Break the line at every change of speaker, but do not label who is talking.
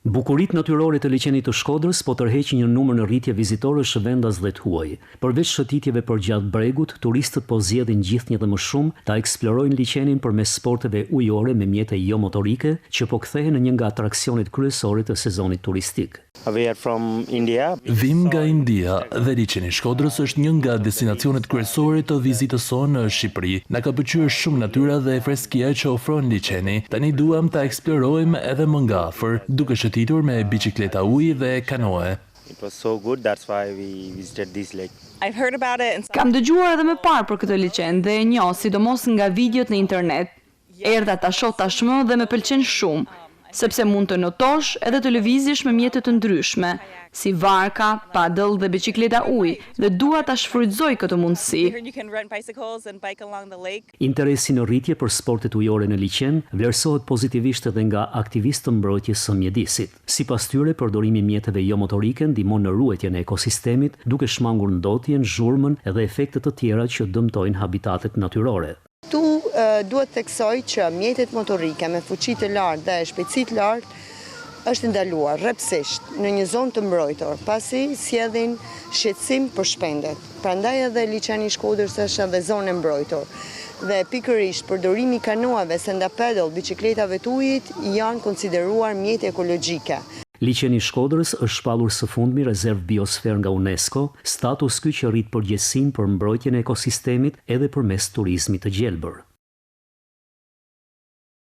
Bukuritë natyrore të liçenit të Shkodrës po tërheqin një numër në rritje vizitorësh vendas dhe huaj. Përveç shëtitjeve përgjatë bregut, turistët po zgjedhin gjithnjë dhe më shumë ta eksplorojnë liçenin përmes sporteve ujore me mjete jo motorike, që po kthehen në një nga atraksionet kryesore të sezonit turistik.
Vim nga India dhe liçeni i Shkodrës është një nga destinacionet kryesore të vizitës sonë në Shqipëri. Na ka pëlqyer shumë natyra dhe freskia që ofron liçeni. Tani duam ta eksplorojmë edhe më nga afër, duke shëtitur me bicikleta uji dhe kanoe.
Kam dëgjuar edhe më parë për këtë liçen dhe e njoh sidomos nga videot në internet. Erdha ta shoh tashmë dhe më pëlqen shumë, sepse mund të notosh edhe të lëvizjesh me mjete të ndryshme, si varka, padel dhe bicikleta ujë, dhe dua ta shfrytëzoj këtë mundësi.
Interesi në rritje për sportet ujore në liçen vlerësohet pozitivisht edhe nga aktivistë të mbrojtjes së mjedisit. Sipas tyre, përdorimi i mjeteve jo motorike ndihmon në ruajtjen e ekosistemit, duke shmangur ndotjen, zhurmën edhe efekte të tjera që dëmtojnë habitatet natyrore.
Tu duhet theksoj që mjetet motorike me fuqi të lartë dhe shpejtësi të lartë është ndaluar rrepsisht në një zonë të mbrojtur, pasi sjellin shqetësim për shpendet. Prandaj edhe liçeni i Shkodrës është edhe zonë e mbrojtur. Dhe pikërisht përdorimi i kanoave, stand-up paddle, bicikletave të ujit janë konsideruar mjete ekologjike.
Liçeni i Shkodrës është shpallur së fundmi rezervë biosfer nga UNESCO, status ky që rrit përgjegjësinë për mbrojtjen e ekosistemit edhe përmes turizmit të gjelbër.